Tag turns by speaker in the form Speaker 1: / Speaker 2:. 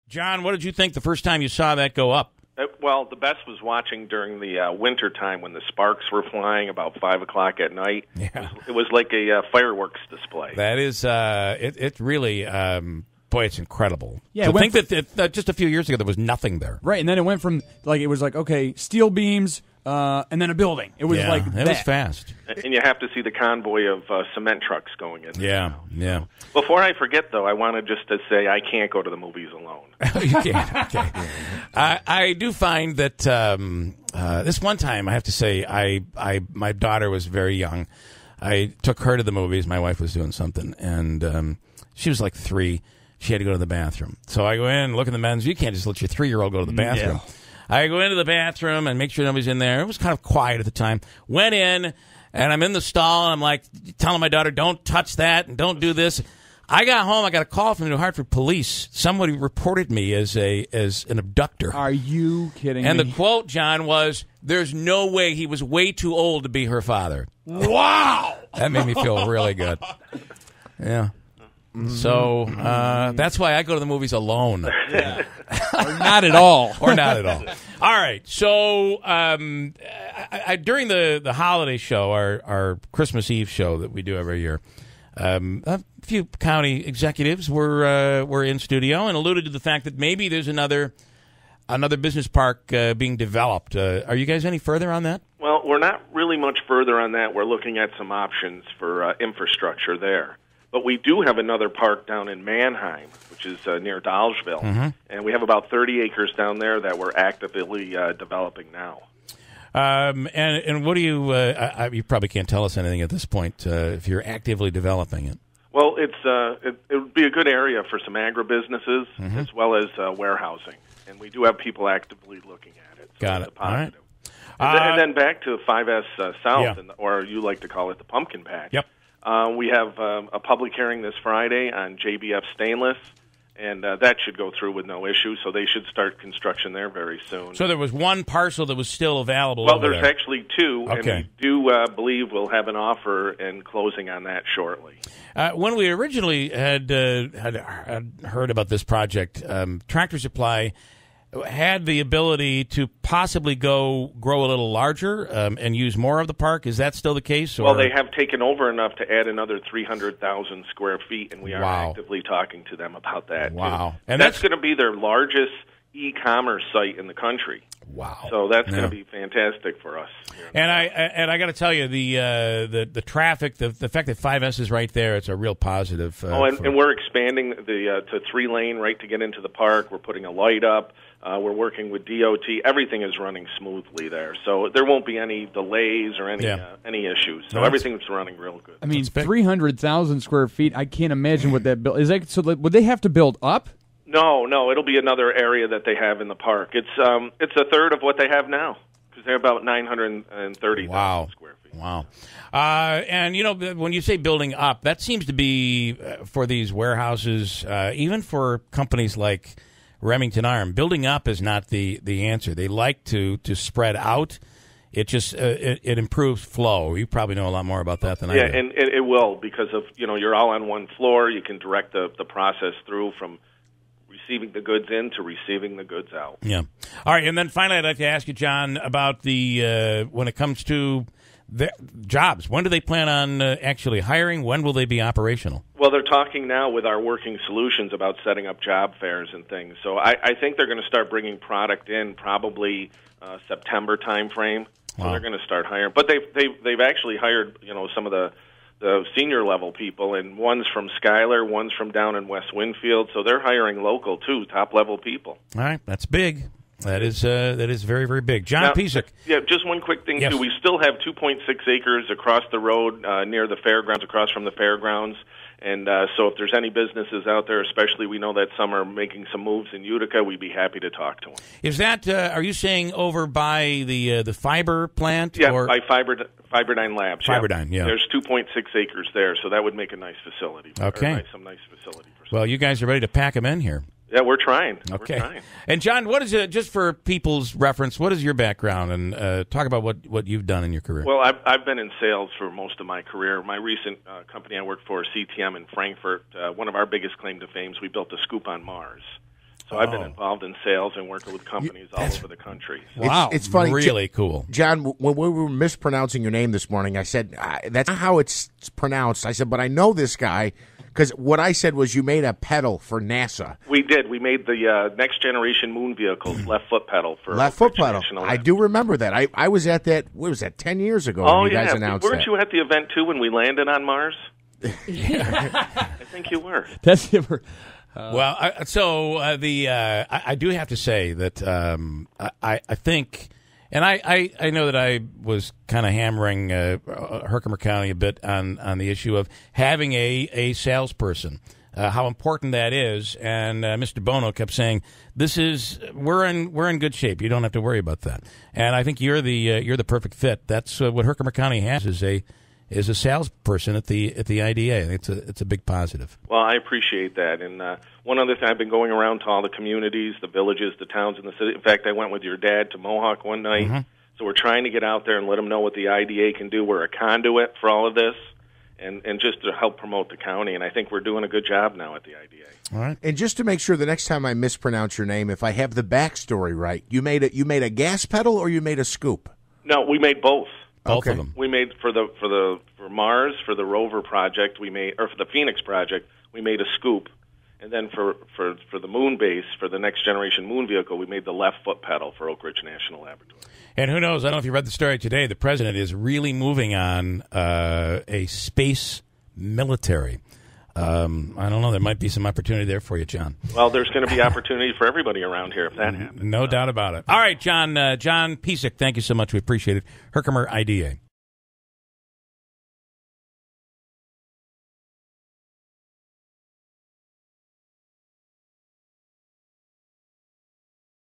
Speaker 1: John, what did you think the first time you saw that go up?
Speaker 2: Well, the best was watching during the winter time when the sparks were flying about 5 o'clock at night.
Speaker 1: Yeah.
Speaker 2: It was like a fireworks display.
Speaker 1: That is, it really, boy, it's incredible.
Speaker 3: Yeah,
Speaker 1: to think that just a few years ago there was nothing there.
Speaker 3: Right, and then it went from, it was okay, steel beams, and then a building. It was
Speaker 1: it was fast.
Speaker 2: And you have to see the convoy of cement trucks going in.
Speaker 1: Yeah.
Speaker 2: Before I forget, though, I wanted just to say I can't go to the movies alone.
Speaker 1: You can't. Okay. I do find that this one time, I have to say, my daughter was very young. I took her to the movies. My wife was doing something, and she was like 3. She had to go to the bathroom. So I go in, look in the men's. You can't just let your 3-year-old go to the bathroom. Yeah. I go into the bathroom and make sure nobody's in there. It was kind of quiet at the time. Went in, and I'm in the stall, and I'm like telling my daughter, don't touch that and don't do this. I got home. I got a call from the New Hartford police. Somebody reported me as an abductor.
Speaker 3: Are you kidding me?
Speaker 1: And the quote, John, was, "There's no way, he was way too old to be her father."
Speaker 3: Wow!
Speaker 1: That made me feel really good. Yeah. So that's why I go to the movies alone.
Speaker 3: Yeah. Or not at all.
Speaker 1: Or not at all. All right. So during the holiday show, our Christmas Eve show that we do every year, a few county executives were in studio and alluded to the fact that maybe there's another business park being developed. Are you guys any further on that?
Speaker 2: Well, we're not really much further on that. We're looking at some options for infrastructure there. But we do have another park down in Manheim, which is near Dolgeville, and we have about 30 acres down there that we're actively developing now.
Speaker 1: And what do you? You probably can't tell us anything at this point if you're actively developing it.
Speaker 2: Well, it would be a good area for some agribusinesses as well as warehousing, and we do have people actively looking at it. So
Speaker 1: Got it.
Speaker 2: It's a positive.
Speaker 1: All right.
Speaker 2: And then back to 5S South, or you like to call it the Pumpkin Patch.
Speaker 1: Yep.
Speaker 2: We have a public hearing this Friday on JBF Stainless, and that should go through with no issue, so they should start construction there very soon.
Speaker 1: So there was one parcel that was still available.
Speaker 2: Well, there's actually 2,
Speaker 1: okay.
Speaker 2: And we do believe we'll have an offer and closing on that shortly.
Speaker 1: When we originally had heard about this project, Tractor Supply had the ability to possibly grow a little larger and use more of the park. Is that still the case? Or?
Speaker 2: Well, they have taken over enough to add another 300,000 square feet, and we are actively talking to them about that.
Speaker 1: Wow.
Speaker 2: Too.
Speaker 1: And
Speaker 2: that's going to be their largest e-commerce site in the country.
Speaker 1: Wow.
Speaker 2: So that's going to be fantastic for us.
Speaker 1: And I got to tell you, the traffic, the fact that 5S is right there, it's a real positive.
Speaker 2: And we're expanding to 3-lane right to get into the park. We're putting a light up. We're working with DOT. Everything is running smoothly there, so there won't be any delays or any issues. So everything's running real good.
Speaker 3: I mean, 300,000 square feet. I can't imagine what that build is. So would they have to build up?
Speaker 2: No, it'll be another area that they have in the park. It's a third of what they have now because they're about 930,000 square feet.
Speaker 1: Wow. And when you say building up, that seems to be for these warehouses, even for companies like Remington Iron. Building up is not the answer. They like to spread out. It just it improves flow. You probably know a lot more about that than I do.
Speaker 2: Yeah, and it will because of you're all on one floor. You can direct the process through from receiving the goods in to receiving the goods out.
Speaker 1: Yeah. All right, and then finally, I'd like to ask you, John, about the when it comes to the jobs. When do they plan on actually hiring? When will they be operational?
Speaker 2: Well, they're talking now with our Working Solutions about setting up job fairs and things. So I think they're going to start bringing product in probably September timeframe. So they're going to start hiring. But they've actually hired some of the senior level people, and one's from Schuyler, one's from down in West Winfield. So they're hiring local too, top level people.
Speaker 1: All right, that's big. That is very, very big. John Piseck.
Speaker 2: Yeah, just one quick thing,
Speaker 1: yes.
Speaker 2: too. We still have 2.6 acres across the road near the fairgrounds, across from the fairgrounds. And so if there's any businesses out there, especially we know that some are making some moves in Utica, we'd be happy to talk to them.
Speaker 1: Is that, are you saying over by the fiber plant?
Speaker 2: Yeah,
Speaker 1: or?
Speaker 2: by Fiberdyne Labs.
Speaker 1: Fiberdyne, yeah.
Speaker 2: There's 2.6 acres there, so that would make a nice facility.
Speaker 1: Okay.
Speaker 2: Some nice facility.
Speaker 1: Well, you guys are ready to pack them in here.
Speaker 2: Yeah, we're trying.
Speaker 1: Okay.
Speaker 2: We're trying.
Speaker 1: And, John, what is it, just for people's reference, what is your background? And talk about what you've done in your career.
Speaker 2: Well, I've been in sales for most of my career. My recent company I worked for, CTM in Frankfurt, one of our biggest claim to fame is we built a scoop on Mars. So I've been involved in sales and working with companies all over the country. So.
Speaker 1: Wow,
Speaker 4: it's funny,
Speaker 1: really cool.
Speaker 4: John, when we were mispronouncing your name this morning, I said, that's not how it's pronounced. I said, but I know this guy, because what I said was you made a pedal for NASA.
Speaker 2: We did. We made the next generation moon vehicles left foot pedal for
Speaker 4: left foot pedal.
Speaker 2: National
Speaker 4: I do remember that. I was at that, what was that, 10 years ago when you guys announced
Speaker 2: Weren't you at the event, too, when we landed on Mars? I think you were.
Speaker 3: That's it.
Speaker 1: Well, I do have to say that I think, and I know that I was kind of hammering Herkimer County a bit on the issue of having a salesperson, how important that is. And Mr. Bono kept saying, we're in good shape. You don't have to worry about that. And I think you're the perfect fit. That's what Herkimer County has is a salesperson at the IDA. It's a big positive.
Speaker 2: Well, I appreciate that. And one other thing, I've been going around to all the communities, the villages, the towns in the city. In fact, I went with your dad to Mohawk one night. Mm-hmm. So we're trying to get out there and let them know what the IDA can do. We're a conduit for all of this, and just to help promote the county. And I think we're doing a good job now at the IDA.
Speaker 4: All right. And just to make sure the next time I mispronounce your name, if I have the backstory right, you made a gas pedal or you made a scoop?
Speaker 2: No, we made both.
Speaker 1: Both of them.
Speaker 2: We made for Mars, for the rover project, for the Phoenix project, we made a scoop, and then for the moon base, for the next generation moon vehicle, we made the left foot pedal for Oak Ridge National Laboratory.
Speaker 1: And who knows? I don't know if you read the story today. The president is really moving on a space military. I don't know. There might be some opportunity there for you, John.
Speaker 2: Well, there's going to be opportunity for everybody around here if that happens.
Speaker 1: No doubt about it. All right, John Piseck, thank you so much. We appreciate it. Herkimer IDA.